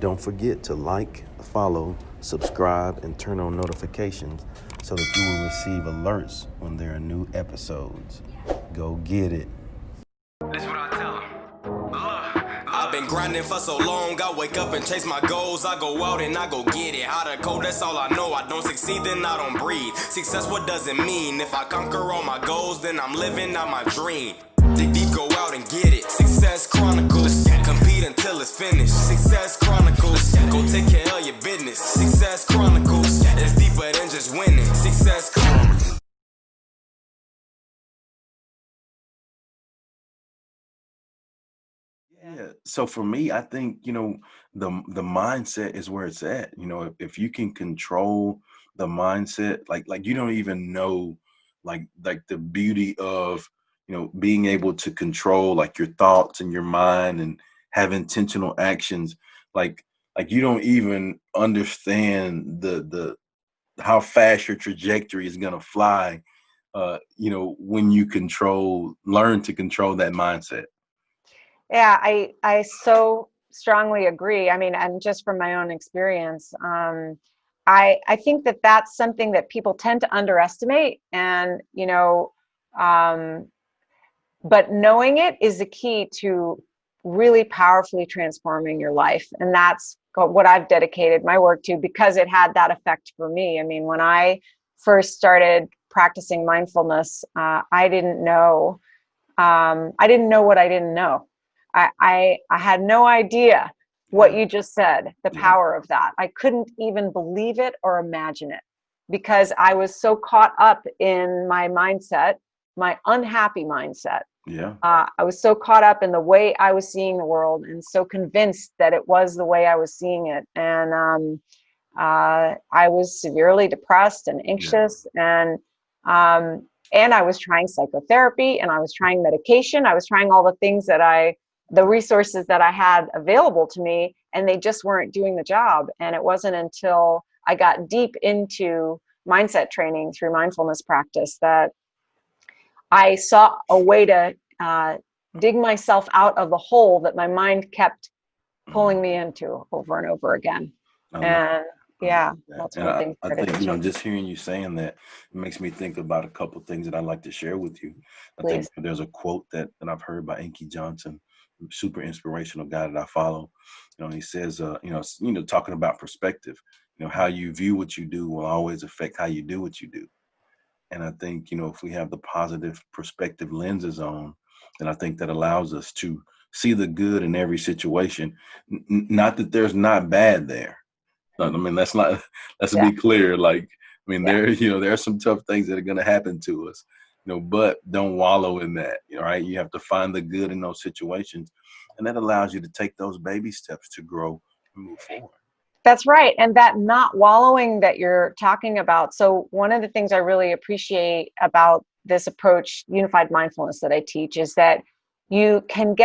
Don't forget to like, follow, subscribe, and turn on notifications so that you will receive alerts when there are new episodes. Go get it. This what I tell 'em. I've been grinding for so long, I wake up and chase my goals. I go out and I go get it. How to code, that's all I know. I don't succeed, then I don't breathe. Success, what does it mean? If I conquer all my goals, then I'm living out my dream. Dig deep, go out and get it. Success Chronicles, compete until it's finished. Success Chronicles, go take care of your business. Success Chronicles, it's deeper than just winning. Success Chronicles. Yeah. So for me, I think, the mindset is where it's at. If you can control the mindset, like you don't even know like the beauty of, being able to control like your thoughts and your mind and have intentional actions. Like you don't even understand the how fast your trajectory is gonna fly, when you learn to control that mindset. Yeah, I so strongly agree. I mean, and just from my own experience, I think that that's something that people tend to underestimate, and um, but knowing it is the key to really powerfully transforming your life, and that's what I've dedicated my work to because it had that effect for me. I mean, when I first started practicing mindfulness, I didn't know what I didn't know. I had no idea what Yeah. you just said, the Yeah. power of that. I couldn't even believe it or imagine it because I was so caught up in my mindset, my unhappy mindset. Yeah. I was so caught up in the way I was seeing the world and so convinced that it was the way I was seeing it. And I was severely depressed and Yeah. anxious, and I was trying psychotherapy, and I was trying medication. I was trying all the things the resources that I had available to me, and they just weren't doing the job. And it wasn't until I got deep into mindset training through mindfulness practice that I saw a way to dig myself out of the hole that my mind kept pulling me into over and over again. I love And I love yeah, that. that's And when I, things I started to think, change. just hearing you saying that makes me think about a couple things that I'd like to share with you. I think Please. there's a quote that I've heard by Inky Johnson, super inspirational guy that I follow. He says, talking about perspective, how you view what you do will always affect how you do what you do. And I think, if we have the positive perspective lenses on, then I think that allows us to see the good in every situation. Not that there's not bad there. I mean, let's Yeah, be clear. Like, I mean, yeah. there are some tough things that are going to happen to us, but don't wallow in that. Right? You have to find the good in those situations, and that allows you to take those baby steps to grow and move forward. That's right. And that not wallowing that you're talking about. So, one of the things I really appreciate about this approach, unified mindfulness, that I teach is that you can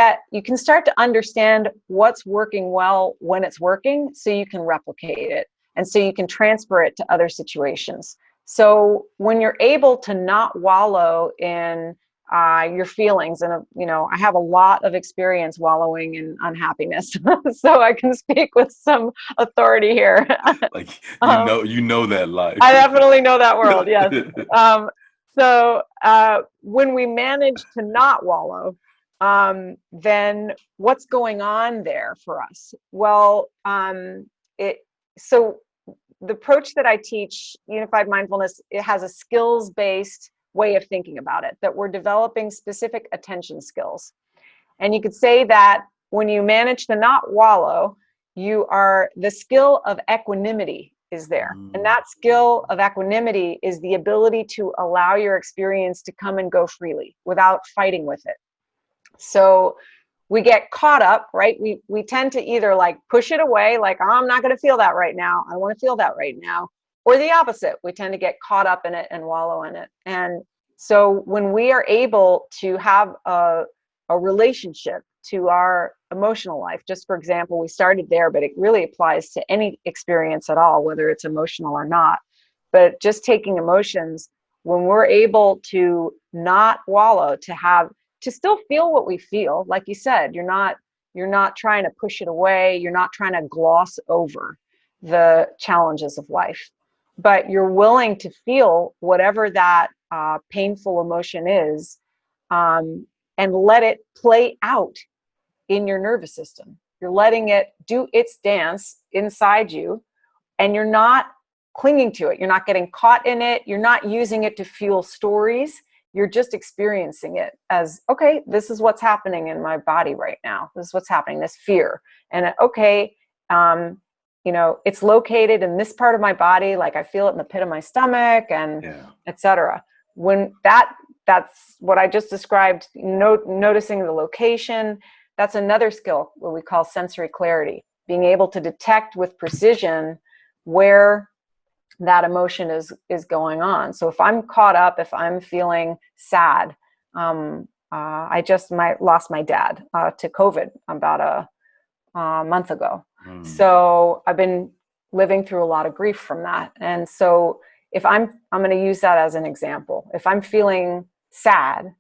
start to understand what's working well when it's working so you can replicate it and so you can transfer it to other situations. So, when you're able to not wallow in your feelings, and I have a lot of experience wallowing in unhappiness, so I can speak with some authority here. Like, um, you know that life. I definitely know that world. Yes. Um, so when we manage to not wallow, then what's going on there for us? Well, it so the approach that I teach, unified mindfulness, it has a skills-based way of thinking about it, that we're developing specific attention skills. And you could say that when you manage to not wallow, the skill of equanimity is there. And Mm, that skill of equanimity is the ability to allow your experience to come and go freely without fighting with it. So we get caught up, right? We tend to either like push it away, like, oh, I'm not going to feel that right now. I want to feel that right now. Or the opposite. We tend to get caught up in it and wallow in it. And so when we are able to have a relationship to our emotional life, just for example, we started there, but it really applies to any experience at all, whether it's emotional or not. But just taking emotions, when we're able to not wallow, to still feel what we feel, like you said, You're not trying to push it away. You're not trying to gloss over the challenges of life, but you're willing to feel whatever that painful emotion is, and let it play out in your nervous system. You're letting it do its dance inside you, and you're not clinging to it. You're not getting caught in it. You're not using it to fuel stories. You're just experiencing it as, okay, this is what's happening in my body right now. This is what's happening, this fear. And okay, it's located in this part of my body. Like I feel it in the pit of my stomach and etc. When that's what I just described, noticing the location. That's another skill, what we call sensory clarity, being able to detect with precision where that emotion is going on. So if I'm caught up, if I'm feeling sad, I just lost my dad to COVID about a month ago. So I've been living through a lot of grief from that. And so if I'm going to use that as an example. If I'm feeling sad,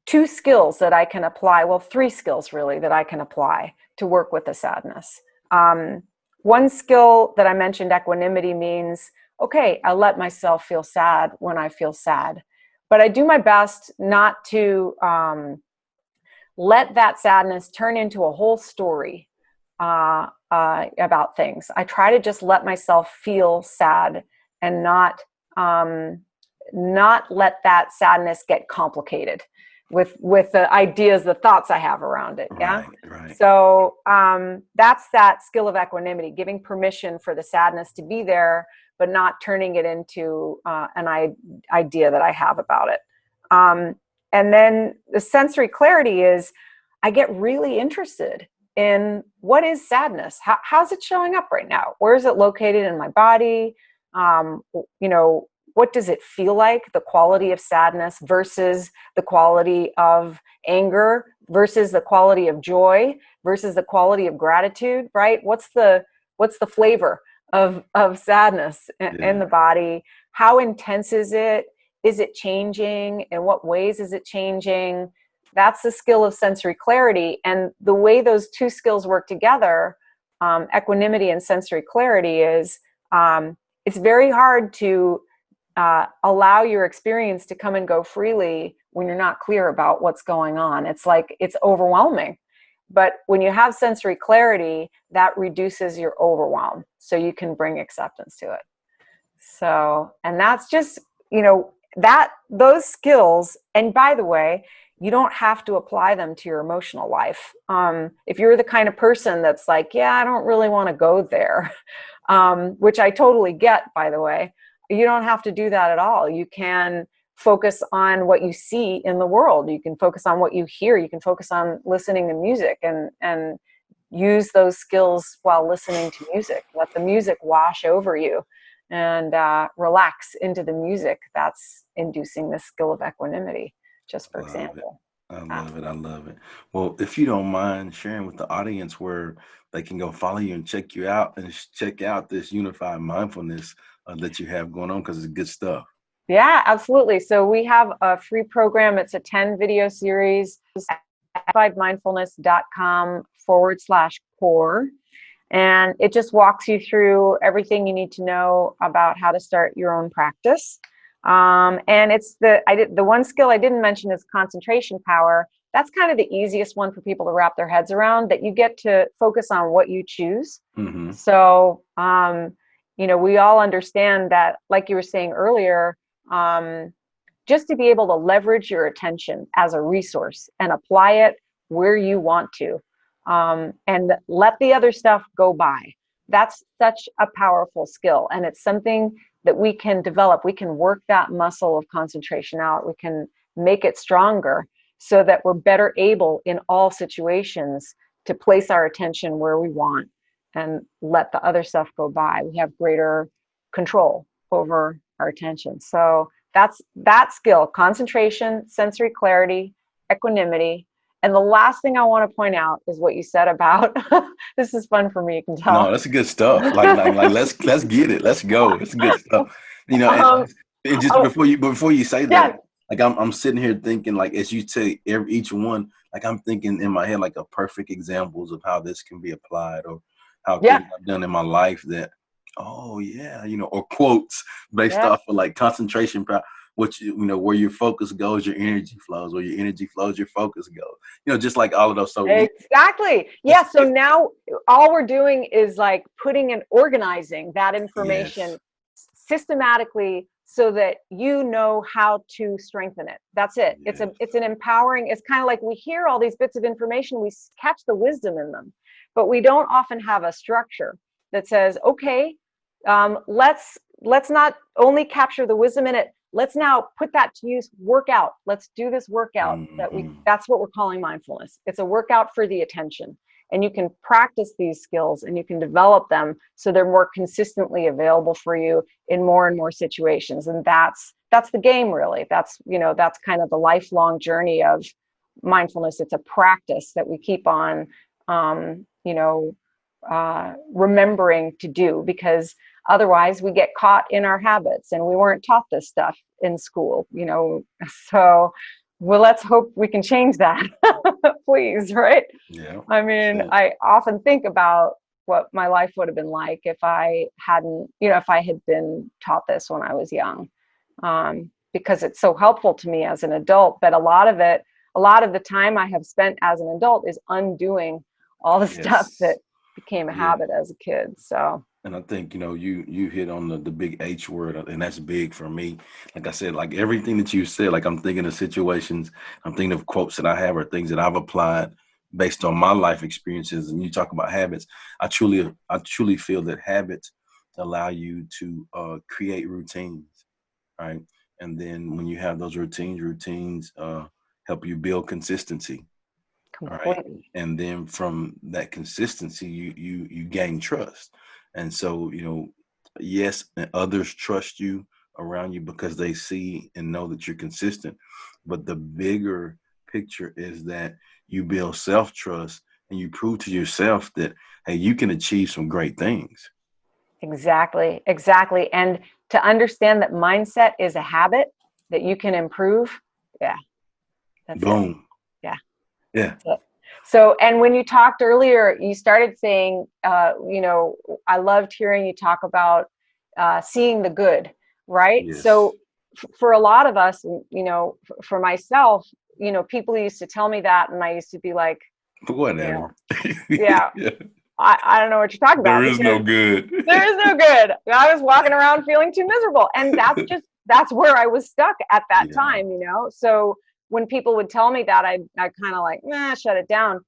two skills that I can apply, well, three skills really that I can apply to work with the sadness. One skill that I mentioned, equanimity, means, okay, I let myself feel sad when I feel sad, but I do my best not to let that sadness turn into a whole story about things. I try to just let myself feel sad and not let that sadness get complicated with the ideas, the thoughts I have around it. Yeah. Right. So that's that skill of equanimity, giving permission for the sadness to be there, but not turning it into an idea that I have about it. And then the sensory clarity is, I get really interested in what is sadness? How's it showing up right now? Where is it located in my body? What does it feel like? The quality of sadness versus the quality of anger versus the quality of joy versus the quality of gratitude, right? What's the flavor of sadness in the body? How intense is it? Is it changing? In what ways is it changing? That's the skill of sensory clarity. And the way those two skills work together, equanimity and sensory clarity, is it's very hard to allow your experience to come and go freely when you're not clear about what's going on. It's like, it's overwhelming. But when you have sensory clarity, that reduces your overwhelm, so you can bring acceptance to it. So, and that's just, those skills, and by the way, you don't have to apply them to your emotional life. If you're the kind of person that's like, yeah, I don't really want to go there, which I totally get, by the way, you don't have to do that at all. You can focus on what you see in the world. You can focus on what you hear. You can focus on listening to music and use those skills while listening to music. Let the music wash over you and relax into the music. That's inducing the skill of equanimity, just for example. I love it. Well, if you don't mind sharing with the audience where they can go follow you and check you out and check out this unified mindfulness that you have going on, because it's good stuff. Yeah, absolutely. So we have a free program. It's a 10 video series, unifiedmindfulness.com/core. And it just walks you through everything you need to know about how to start your own practice. And it's the one skill I didn't mention is concentration power. That's kind of the easiest one for people to wrap their heads around, that you get to focus on what you choose. Mm-hmm. So, we all understand that, like you were saying earlier, just to be able to leverage your attention as a resource and apply it where you want to, and let the other stuff go by. That's such a powerful skill. And it's something that we can develop. We can work that muscle of concentration out. We can make it stronger so that we're better able in all situations to place our attention where we want and let the other stuff go by. We have greater control over our attention. So that's that skill: concentration, sensory clarity, equanimity. And the last thing I want to point out is what you said about this is fun for me, you can tell. No, that's good stuff. Like let's get it. Let's go. It's good stuff. And just before you say that, like I'm sitting here thinking, like, as you take each one, like I'm thinking in my head, like a perfect examples of how this can be applied, or how Yeah. things I've done in my life that, oh yeah, or quotes based Yeah. off of like concentration power, which, where your focus goes, your energy flows, where your energy flows, your focus goes, just like all of those. So Exactly. Yeah. So now all we're doing is like putting and organizing that information yes. systematically so that you know how to strengthen it. That's it. Yes. It's an empowering, it's kind of like we hear all these bits of information, we catch the wisdom in them, but we don't often have a structure that says, okay, let's not only capture the wisdom in it, let's now put that to use. Workout, let's do this workout. Mhm. That's what we're calling mindfulness. It's a workout for the attention, and you can practice these skills and you can develop them so they're more consistently available for you in more and more situations. And that's the game, really. That's kind of the lifelong journey of mindfulness. It's a practice that we keep on remembering to do, because otherwise we get caught in our habits, and we weren't taught this stuff in school. So, well, let's hope we can change that. Please, right? Yeah. I That's mean, it. I often think about what my life would have been like if I hadn't, if I had been taught this when I was young, because it's so helpful to me as an adult. But a lot of the time I have spent as an adult is undoing all the stuff that Yes. became a Yeah. habit as a kid. So, And I think, you hit on the big H word, and that's big for me. Like I said, like everything that you said, like I'm thinking of situations, I'm thinking of quotes that I have, or things that I've applied based on my life experiences. And you talk about habits. I truly feel that habits allow you to create routines, right? And then when you have those routines help you build consistency. All right. completely. And then from that consistency, you gain trust. And so, yes, and others trust you around you because they see and know that you're consistent. But the bigger picture is that you build self-trust and you prove to yourself that, hey, you can achieve some great things. Exactly, exactly. And to understand that mindset is a habit that you can improve. Yeah, that's it. Boom. Yeah, Yeah. that's it. So, and when you talked earlier, you started saying, I loved hearing you talk about seeing the good, right? Yes. So, for a lot of us, for myself, people used to tell me that, and I used to be like, yeah, Whatever. yeah, Yeah. I don't know what you're talking There about, is no because good. there is no good. I was walking around feeling too miserable. And that's where I was stuck at that Yeah. time. So when people would tell me that, I kind of like, shut it down.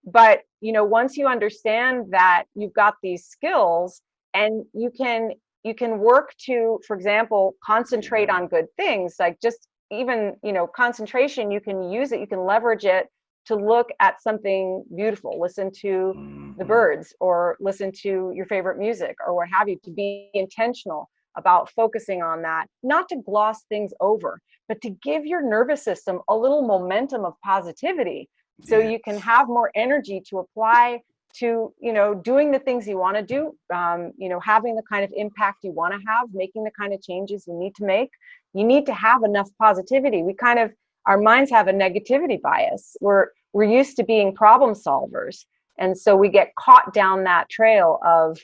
But once you understand that you've got these skills, and you can work to, for example, concentrate Yeah. on good things, like just even, concentration, you can use it, you can leverage it to look at something beautiful, listen to the Mhm. birds, or listen to your favorite music, or what have you, to be intentional about focusing on that, not to gloss things over, but to give your nervous system a little momentum of positivity, so you can Yes. have more energy to apply to, doing the things you want to do, having the kind of impact you want to have, making the kind of changes you need to make. You need to have enough positivity. Our minds have a negativity bias. We're used to being problem solvers, and so we get caught down that trail of,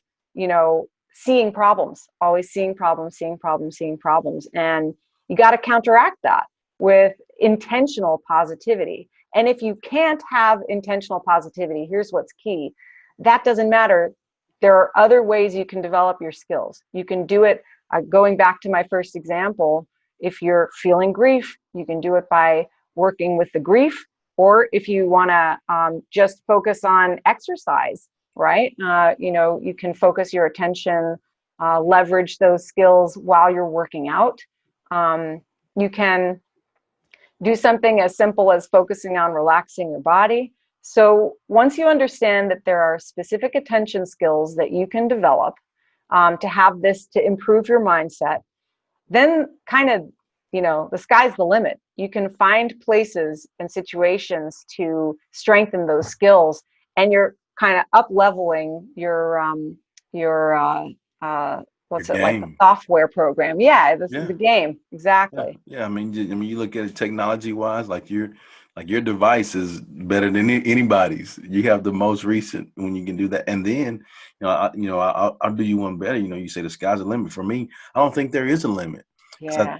seeing problems, always seeing problems, seeing problems, seeing problems. And you got to counteract that with intentional positivity. And if you can't have intentional positivity, here's what's key: that doesn't matter. There are other ways you can develop your skills. You can do it, going back to my first example. If you're feeling grief, you can do it by working with the grief. Or if you want to just focus on exercise, right? You can focus your attention, leverage those skills while you're working out. You can do something as simple as focusing on relaxing your body. So once you understand that there are specific attention skills that you can develop to have this to improve your mindset, then kind of, the sky's the limit. You can find places and situations to strengthen those skills, and you're kind of up leveling your Your what's it like, the game. software program. Yeah, the Yeah. game. Yeah. Exactly. Yeah. I mean, you look at it technology wise, like your device is better than anybody's. You have the most recent when you can do that. And then, I'll do you one better. You say the sky's the limit. For me, I don't think there is a limit, because Yeah.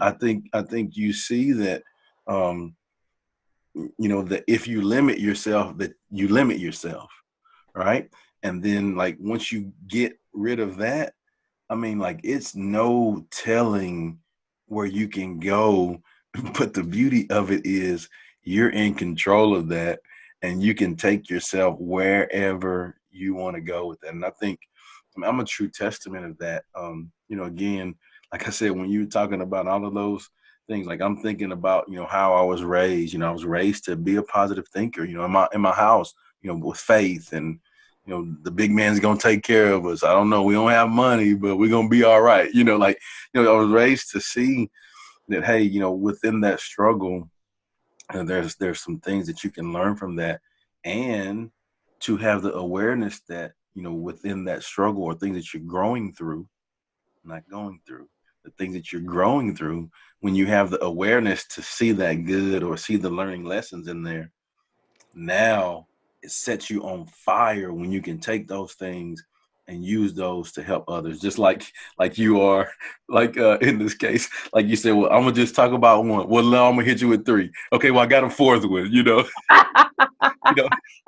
I think you see that, um, that if you limit yourself, that you limit yourself, right? And then, like, once you get rid of that, I mean, like, it's no telling where you can go, but the beauty of it is you're in control of that, and you can take yourself wherever you want to go with that. And I'm a true testament of that. Again, like I said, when you were talking about all of those things, like, I'm thinking about, how I was raised. I was raised to be a positive thinker, in my house, with faith, and the big man's gonna take care of us. I don't know, we don't have money, but we're gonna be all right. I was raised to see that, hey, within that struggle, there's some things that you can learn from that, and to have the awareness that, within that struggle, or things that you're growing through, not going through, the things that you're growing through, when you have the awareness to see that good, or see the learning lessons in there, now it sets you on fire when you can take those things and use those to help others, just like you are, like, in this case, like you said, well, I'm gonna just talk about one. Well, now I'm gonna hit you with three. Okay, well, I got a fourth one. you know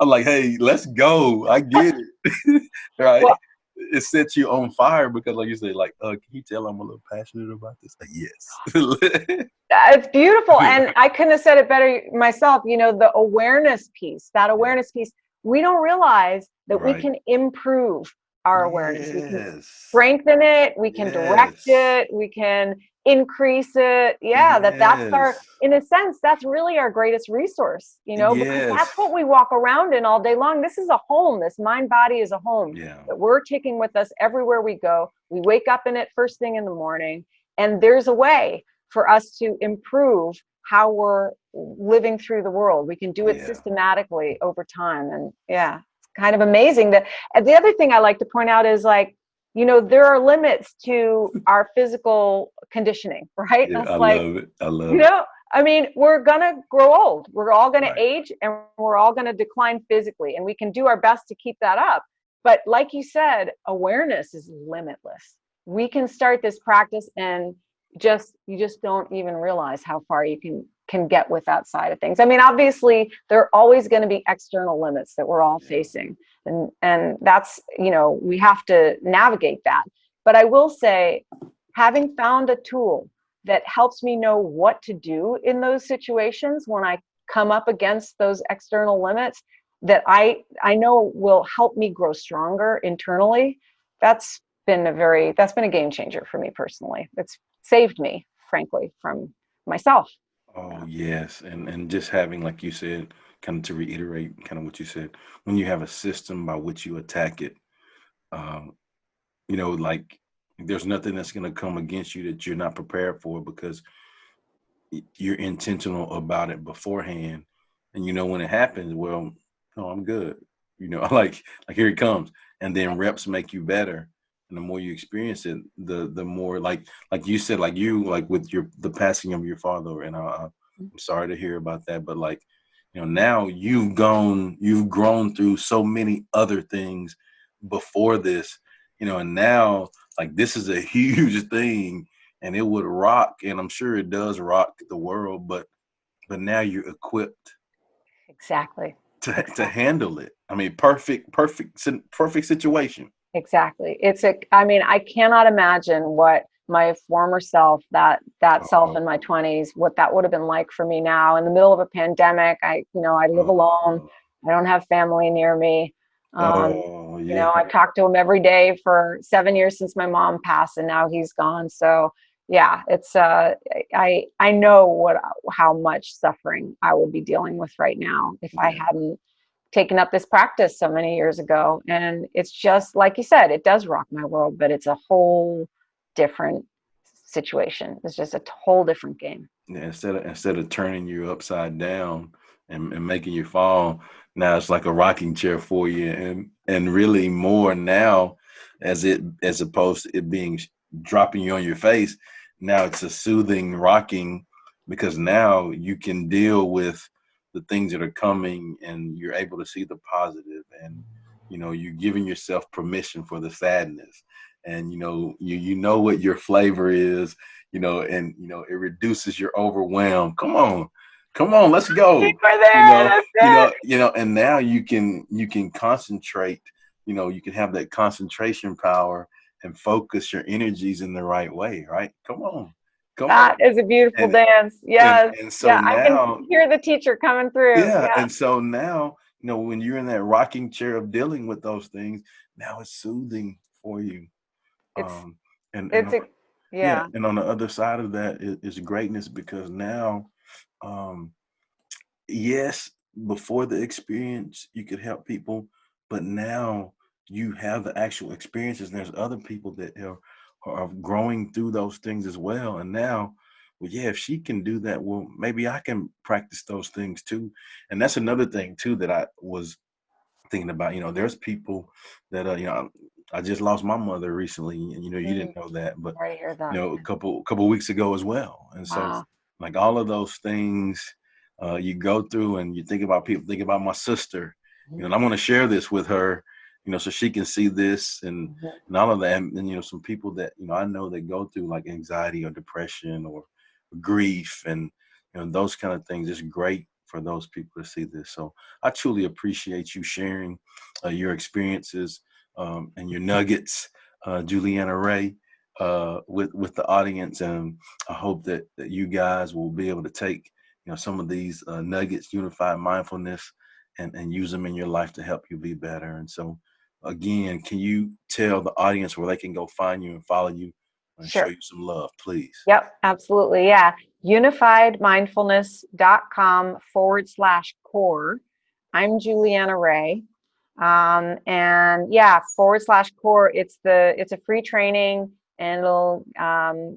I'm like, hey, let's go, I get it. Right. Well, It sets you on fire because, like you say, like, can you tell I'm a little passionate about this? Like, yes. it's beautiful. And I couldn't have said it better myself. The awareness piece, that Yeah. awareness piece, we don't realize that we Right. can improve our awareness. We can Yes. strengthen it. We can direct Yes. it. We can increase it. Yeah, that's our, Yes. in a sense, that's really our greatest resource, because that's Yes. what we walk around in all day long. This is a home. This mind body is a home Yeah. that we're taking with us everywhere we go. We wake up in it first thing in the morning, and there's a way for us to improve how we're living through the world. We can do it Yeah. systematically over time. And yeah, it's kind of amazing that. And the other thing I like to point out is, like, there are limits to our physical conditioning, right? Yeah. That's I like, love it. I you love it. know, I mean, we're going to grow old. We're all going to Right. age, and we're all going to decline physically. And we can do our best to keep that up. But like you said, awareness is limitless. We can start this practice, and you just don't even realize how far you can get with that side of things. I mean, obviously, there are always going to be external limits that we're all Yeah. facing. And that's, we have to navigate that. But I will say, having found a tool that helps me know what to do in those situations when I come up against those external limits, that I know will help me grow stronger internally, that's been a game changer for me personally. It's saved me, frankly, from myself. Oh, Yeah. yes. And just having, like you said, kind of to reiterate kind of what you said, when you have a system by which you attack it, um, like, there's nothing that's going to come against you that you're not prepared for, because you're intentional about it beforehand. And when it happens, well, no, I'm good. Like, here it comes. And then reps make you better. And the more you experience it, the more, like you said, like with the passing of your father. And I'm sorry to hear about that, but, like, now you've grown through so many other things before this, and now, like, this is a huge thing, and it would rock, and I'm sure it does rock the world, but now you're equipped Exactly. to Exactly. handle it. I mean, perfect situation. Exactly. I mean, I cannot imagine what my former self, that self Oh, in my 20s, what that would have been like for me now in the middle of a pandemic. I live alone. oh, I don't have family near me. Um, oh, yeah, I talk to him every day for 7 years since my mom passed, and now he's gone. So yeah, it's I know how much suffering I would be dealing with right now if I yeah, hadn't taken up this practice so many years ago. And it's just like you said, it does rock my world, but it's a whole different situation. It's just a whole different game. yeah. Instead of turning you upside down and making you fall, now it's like a rocking chair for you, and really more now, as opposed to it being dropping you on your face. Now it's a soothing rocking, because now you can deal with the things that are coming, and you're able to see the positive, and you're giving yourself permission for the sadness, and you know what your flavor is, and it reduces your overwhelm. Come on, let's go. We're there. That's it. And now you can concentrate. You can have that concentration power and focus your energies in the right way, right? Come That on. is a beautiful And dance. Yes. and so Yeah, I can now, hear the teacher coming through. yeah, Yeah. and so now, when you're in that rocking chair of dealing with those things, now it's soothing for you. It's Um, and it's a yeah, yeah. and on the other side of that is greatness, because now, um, yes, before the experience, you could help people, but now you have the actual experiences, and there's other people that are growing through those things as well. And now, well, yeah, if she can do that, well, maybe I can practice those things too. And that's another thing too that I was thinking about. There's people that I just lost my mother recently, and you Mm, didn't know that, but sorry to hear that. a couple weeks ago as well. And so, Wow. like, all of those things you go through, and you think about people, think about my sister, and I'm going to share this with her, so she can see this, Mhm. and all of that. And some people that I know that go through like anxiety or depression or grief, and those kind of things. It's great for those people to see this. So I truly appreciate you sharing your experiences, and your nuggets, Julianna Raye, with the audience. And I hope that you guys will be able to take some of these nuggets, unified mindfulness, and use them in your life to help you be better. And so, again, can you tell the audience where they can go find you and follow you and show Sure. you some love, please? Yep, absolutely. Yeah. unifiedmindfulness.com/core. I'm Julianna Raye. And yeah, /core. It's a free training, and it'll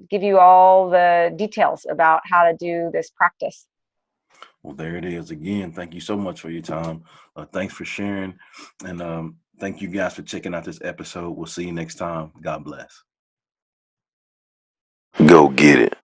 give you all the details about how to do this practice. Well, there it is. Again, thank you so much for your time. Thanks for sharing. And thank you guys for checking out this episode. We'll see you next time. God bless. Go get it.